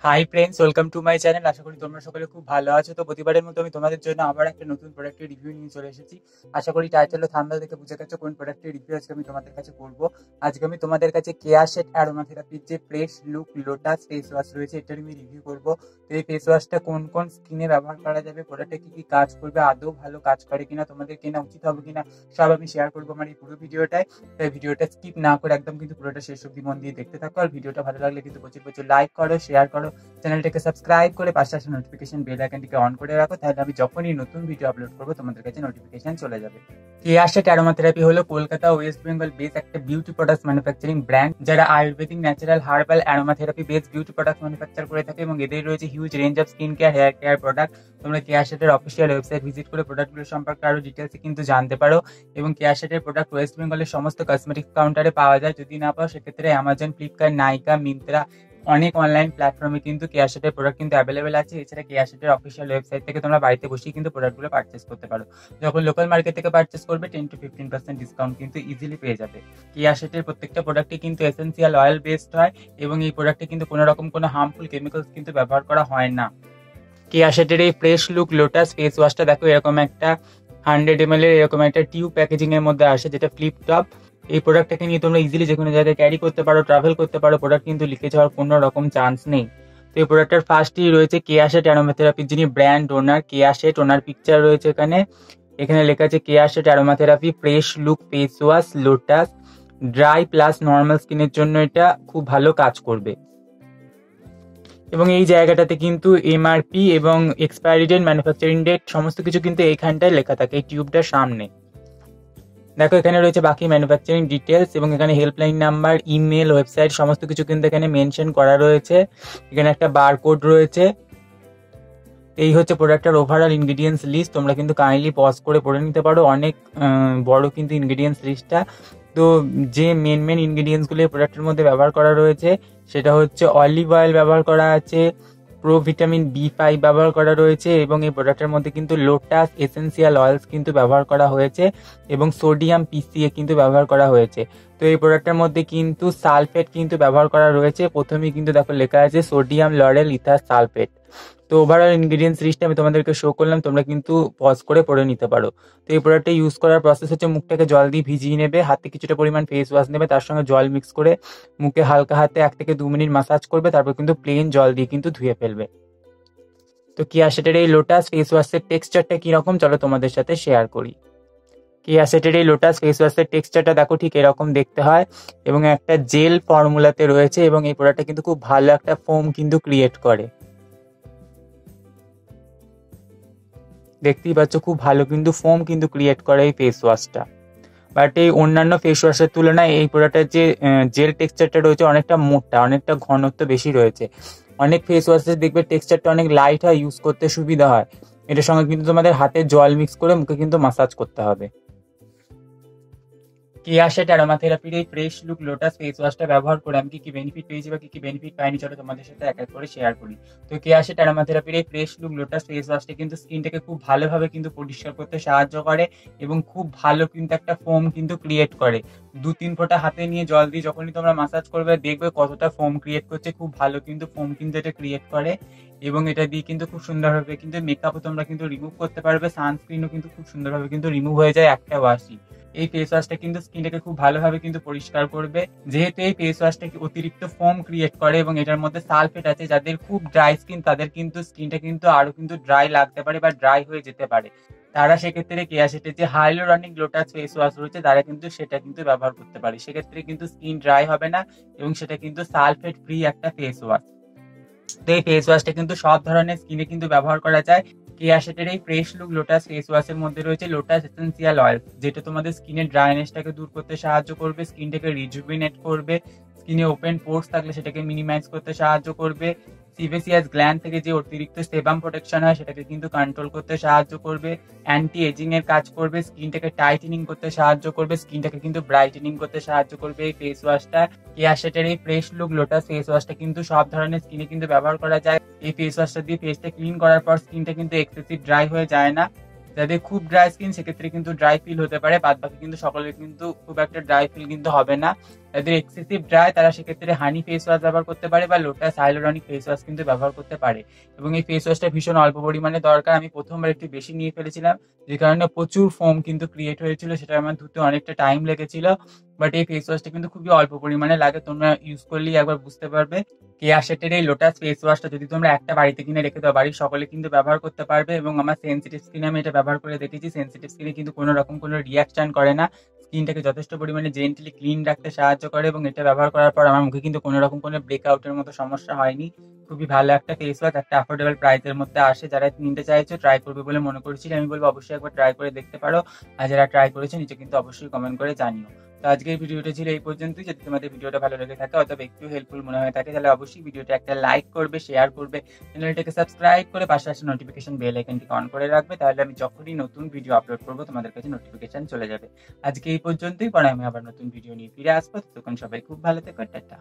High friends, welcome to my channel. আশা করি তোমরা সকলে খুব ভালো আছো। তো প্রতিবারের মতো আমি তোমাদের জন্য আবার একটা নতুন প্রোডাক্টের রিভিউ নিয়ে চলে এসেছি। আশা করি টাইটেল ও থাম্বনেল দেখে বুঝে গেছো কোন প্রোডাক্টের রিভিউ আজকে আমি তোমাদের কাছে করবো। আজকে আমি তোমাদের কাছে কেয়া শেড অ্যারোমা থেরাপির যে fresh look lotus face wash রয়েছে, এটার আমি রিভিউ করবো। তো এই ফেস ওয়াশটা কোন কোন স্কিনে ব্যবহার করা যাবে, প্রোডাক্টে কি কি কাজ করবে, আদৌ ভালো কাজ করে কিনা, তোমাদের কেনা উচিত হবে কিনা, সব আমি শেয়ার করবো আমার এই পুরো ভিডিওটায়। তাই ভিডিওটা স্কিপ না করে একদম কিন্তু পুরোটা শেষ অব্দি মন দিয়ে দেখতে থাকো। আর ভিডিওটা ভালো লাগলে কিন্তু প্রচুর প্রচুর লাইক করো, শেয়ার করো, চ্যানেলটাকে সাবস্ক্রাইব করে পাশে আসা নোটিফিকেশন বেল আইকনটিকে অন করে রাখো, তাহলে আমি যখনই নতুন ভিডিও আপলোড করবো তোমাদের কাছে নোটিফিকেশন চলে যাবে। কেয়া শেড অ্যারোমা থেরাপি হলো কলকাতা ওয়েস্ট বেঙ্গল বেস একটা বিউটি প্রোডাক্টস ম্যানুফ্যাকচারিং ব্র্যান্ড, যারা Ayurvedic natural herbal aroma therapy base beauty product manufacture করে থাকে এবং এদের রয়েছে huge range of skin care hair care product. তোমরা কেয়া শেডের অফিসিয়াল ওয়েবসাইট ভিজিট করে প্রোডাক্টগুলো সম্পর্কে আরো ডিটেলসে কিন্তু জানতে পারো। এবং কেয়া শেডের প্রোডাক্ট ওয়েস্ট বেঙ্গলের সমস্ত কসমেটিক্স কাউন্টারে পাওয়া যায়। যদি না পাও সেক্ষেত্রে অ্যামাজন, ফ্লিপকার্ট, নাইকা, মিন্ত্রা, অনেক অনলাইন প্ল্যাটফর্মে কিন্তু কেয়া শেডের প্রোডাক্ট কিন্তু অ্যাভেলেবেল আছে। এছাড়া কেয়া শেডের অফিসিয়াল ওয়েবসাইট থেকে তোমরা বাড়িতে বসেই কিন্তু প্রোডাক্টগুলো পারচেস করতে পারো। যখন লোকাল মার্কেট থেকে পারচেস করবে 10 to 15% ডিসকাউন্ট কিন্তু ইজিলি পেয়ে যাবে। কেয়া শেডের প্রত্যেকটা প্রোডাক্টই কিন্তু এসেন্সিয়াল অয়েল বেসড হয় এবং এই প্রোডাক্টে কিন্তু কোনো রকম কোনো হার্মফুল কেমিক্যালস কিন্তু ব্যবহার করা হয় না। কেয়া শেডের এই ফ্রেশ লুক লোটাস ফেস ওয়াশটা দেখো এরকম একটা 100 ml এর এরকম একটা টিউব প্যাকেজিং এর মধ্যে আসে, যেটা ফ্লিপ টপ। এই প্রোডাক্টটাকে নিয়ে তোমরা ইজিলি যে কোনো জায়গায় ক্যারি করতে পারো, ট্রাভেল করতে পারো। প্রোডাক্ট কিন্তু লিকেজ হওয়ার কোনো রকম চান্স নেই। তো এই প্রোডাক্টের ফার্স্টেই রয়েছে কেয়া শেড অ্যারোমা থেরাপির যিনি ব্র্যান্ড ওনার, কেয়া শেড, ওনার পিকচার রয়েছে এখানে। এখানে লেখা আছে Keya Seth aroma therapy fresh look face wash lotus, dry plus normal স্কিনের জন্য এটা খুব ভালো কাজ করবে। এবং এই জায়গাটাতে কিন্তু এমআরপি এবং এক্সপায়ারি ডেট, ম্যানুফ্যাকচারিং ডেট সমস্ত কিছু কিন্তু এইখানটায় লেখা থাকে এই টিউবটার সামনে। দেখো এখানে রয়েছে বাকি ম্যানুফ্যাকচারিং ডিটেলস এবং এখানে হেল্পলাইন নাম্বার, ইমেল, ওয়েবসাইট সমস্ত কিছু কিন্তু এখানে মেনশন করা রয়েছে। এখানে একটা বারকোড রয়েছে। এই হচ্ছে প্রোডাক্টের ওভারঅল ইনগ্রিডিয়েন্টস লিস্ট। তোমরা কিন্তু কাইন্ডলি পজ করে পড়ে নিতে পারো, অনেক বড় কিন্তু ইনগ্রিডিয়েন্টস লিস্টটা। তো যে মেন ইনগ্রিডিয়েন্টসগুলো এই প্রোডাক্টের মধ্যে ব্যবহার করা রয়েছে সেটা হচ্ছে অলিভ অয়েল ব্যবহার করা আছে, প্রো ভিটামিন B5 ব্যবহার করা রয়েছে এবং এই প্রোডাক্টের মধ্যে কিন্তু লোটাস এসেন্সিয়াল অয়েলস কিন্তু ব্যবহার করা হয়েছে এবং সোডিয়াম PCA কিন্তু ব্যবহার করা হয়েছে। তো এই প্রোডাক্টের মধ্যে কিন্তু সালফেট কিন্তু ব্যবহার করা রয়েছে। প্রথমেই কিন্তু দেখো লেখা আছে সোডিয়াম লরেল ইথার সালফেট। তো ওভারঅল ইনগ্রিডিয়েন্টস লিস্টে আমি তোমাদেরকে শো করলাম, তোমরা কিন্তু পজ করে পড়ে নিতে পারো। তো এই প্রোডাক্টটা ইউজ করার প্রসেস হচ্ছে মুখটাকে জল দিয়ে ভিজিয়ে নেবে, হাতে কিছুটা পরিমাণ ফেস ওয়াশ নেবে, তার সঙ্গে জল মিক্স করে মুখে হালকা হাতে 1 থেকে 2 মিনিট মাসাজ করবে, তারপর কিন্তু প্লেন জল দিয়ে কিন্তু ধুয়ে ফেলবে। তো কেয়া শেডের এই লোটাস ফেস ওয়াশের টেক্সচারটা কিরকম চলো তোমাদের সাথে শেয়ার করি। কেয়া শেডের এই লোটাস ফেস ওয়াশের টেক্সচারটা দেখো ঠিক এরকম দেখতে হয় এবং একটা জেল ফর্মুলাতে রয়েছে এবং এই প্রোডাক্টটা কিন্তু খুব ভালো একটা ফোম কিন্তু ক্রিয়েট করে। দেখতেই পাচ্ছ খুব ভালো কিন্তু ফোম কিন্তু ক্রিয়েট করে এই ফেস ওয়াশটা। বাট এই অন্যান্য ফেস ওয়াশের তুলনায় এই প্রোডাক্টের যে জেল টেক্সচারটা রয়েছে অনেকটা মোটা, অনেকটা ঘনত্ব বেশি রয়েছে। অনেক ফেস ওয়াশের দেখবে টেক্সচারটা অনেক লাইট হয়, ইউজ করতে সুবিধা হয়। এটার সঙ্গে কিন্তু তোমাদের হাতে জল মিক্স করে মুখে কিন্তু মাসাজ করতে হবে। কেয়া শেড অ্যারোমা থেরাপির এই ফ্রেশ লুক লোটাস ফেস ওয়াশটা ব্যবহার করে আমি কি কি বেনিফিট পেয়েছি বা কি কি বেনিফিট পাইনি চলো তোমাদের সাথে এক এক করে শেয়ার করি। তো কেয়া শেড অ্যারোমা থেরাপির এই ফ্রেশ লুক লোটাস ফেস ওয়াশটা কিন্তু স্কিনটাকে খুব ভালোভাবে কিন্তু পরিষ্কার করতে সাহায্য করে এবং খুব ভালো কিন্তু একটা ফোম কিন্তু ক্রিয়েট করে। 2-3 ফোঁটা হাতে নিয়ে জল দিয়ে যখনই তোমরা মাসাজ করবে দেখবে কতটা ফোম ক্রিয়েট করছে, খুব ভালো কিন্তু ফোম কিন্তু এটা ক্রিয়েট করে। এবং এটা দিয়ে কিন্তু খুব সুন্দরভাবে কিন্তু মেকআপও তোমরা কিন্তু রিমুভ করতে পারবে, সানস্ক্রিনও কিন্তু খুব সুন্দরভাবে কিন্তু রিমুভ হয়ে যায় একটা ওয়াশই। এই ফেস ওয়াশটা কিন্তু স্কিনটাকে খুব ভালোভাবে কিন্তু পরিষ্কার করবে, যেহেতু এই ফেস ওয়াশটা অতিরিক্ত ফোম ক্রিয়েট করে এবং এটার মধ্যে সালফেট আছে। যাদের খুব ড্রাই স্কিন তাদের কিন্তু স্কিনটা কিন্তু আরো কিন্তু ড্রাই লাগতে পারে বা ড্রাই হয়ে যেতে পারে। তারা সেক্ষেত্রে কেয়া শেডের যে হাইলোরনিক লোটাস ফেস ওয়াশ রয়েছে তারা কিন্তু সেটা কিন্তু ব্যবহার করতে পারে। সেক্ষেত্রে কিন্তু স্কিন ড্রাই হবে না এবং সেটা কিন্তু সালফেট ফ্রি একটা ফেস ওয়াশ। তো এই ফেস ওয়াশটা কিন্তু সব ধরনের স্কিনে কিন্তু ব্যবহার করা যায়। কেয়া শেডের এই ফ্রেশ লুক লোটাস ফেস ওয়াশের মধ্যে রয়েছে লোটাস এসেন্সিয়াল অয়েল, যেটা তোমাদের স্কিনের ড্রাইনেসটাকে দূর করতে সাহায্য করবে, স্কিনটাকে রিজুভিনেট করবে, স্কিনে ওপেন পোর্স থাকলে সেটাকে মিনিমাইজ করতে সাহায্য করবে, সিবেসিয়াস গ্ল্যান্ড থেকে যে অতিরিক্ত সেবাম প্রোটেকশন হয় সেটাকে কিন্তু কন্ট্রোল করতে সাহায্য করবে, অ্যান্টি এজিং এর কাজ করবে, স্কিনটাকে টাইটেনিং করতে সাহায্য করবে, স্কিনটাকে কিন্তু ব্রাইটেনিং করতে সাহায্য করবে এই ফেস ওয়াশটা। কেয়া শেডের এই ফ্রেশ লুক লোটাস ফেস ওয়াশটা কিন্তু সব ধরনের স্কিনে কিন্তু ব্যবহার করা যায়। এই ফেস ওয়াশটা দিয়ে ফেসটা ক্লিন করার পর স্কিনটা কিন্তু এক্সেসিভ ড্রাই হয়ে যায় না। যাদের খুব ড্রাই স্কিন সেক্ষেত্রে কিন্তু ড্রাই ফিল হতে পারে, বাদ বাকি কিন্তু সকলের কিন্তু খুব একটা ড্রাই ফিল কিন্তু হবে না। যাদের এক্সেসিভ ড্রাই তারা সেক্ষেত্রে হানি ফেস ওয়াশ ব্যবহার করতে পারে বা লোটাস হাইলোরনিক ফেস ওয়াশ কিন্তু ব্যবহার করতে পারে। এবং এই ফেস ওয়াশটা ভীষণ অল্প পরিমাণে দরকার। আমি প্রথমবার একটু বেশি নিয়ে ফেলেছিলাম, যে কারণে প্রচুর ফোম কিন্তু ক্রিয়েট হয়েছিল, সেটা আমার ধুতে অনেকটা টাইম লেগেছিল। বাট এই ফেস ওয়াশটা কিন্তু খুবই অল্প পরিমাণে লাগে, তোমরা ইউজ করলেই একবার বুঝতে পারবে। কেয়া শেটের এই লোটাস ফেস ওয়াশটা যদি তোমরা একটা বাড়িতে কিনে রেখে দাও, বাড়ির সকলে কিন্তু ব্যবহার করতে পারবে। এবং আমার সেন্সিটিভ স্কিনে আমি এটা ব্যবহার করে দেখেছি, সেন্সিটিভ স্কিনে কিন্তু কোনো রকম কোনো রিয়াকশন করে না, স্কিনটাকে যথেষ্ট পরিমাণে জেন্টলি ক্লিন রাখতে সাহায্য করে। এবং এটা ব্যবহার করার পর আমার মুখে কিন্তু কোনো রকম কোনো ব্রেকআউটের মতো সমস্যা হয়নি। খুবই ভালো একটা ফেস ওয়াশ, একটা অ্যাফোর্ডেবল প্রাইসের মধ্যে আসে। যারা নিতে চাইছো, ট্রাই করবে বলে মনে করছি, আমি বলবো অবশ্যই একবার ট্রাই করে দেখতে পারো। আর যারা ট্রাই করেছো নিচে কিন্তু অবশ্যই কমেন্ট করে জানিও। তো আজকের ভিডিওটা ছিল এই পর্যন্তই। যদি তোমাদের ভিডিওটা ভালো লেগে থাকে অথবা একটু হেল্পফুল মনে হয়ে থাকে, তাহলে অবশ্যই ভিডিওটা একটা লাইক করবে, শেয়ার করবে, চ্যানেলটাকে সাবস্ক্রাইব করে পাশে আসে নোটিফিকেশন বেল আইকনটিকে অন করে রাখবে, তাহলে আমি যখনই নতুন ভিডিও আপলোড করবো তোমাদের কাছে নোটিফিকেশন চলে যাবে। আজকে এই পর্যন্তই, পরে আমি আবার নতুন ভিডিও নিয়ে ফিরে আসবো। ততক্ষণ সবাই খুব ভালো থেকো, টাটা।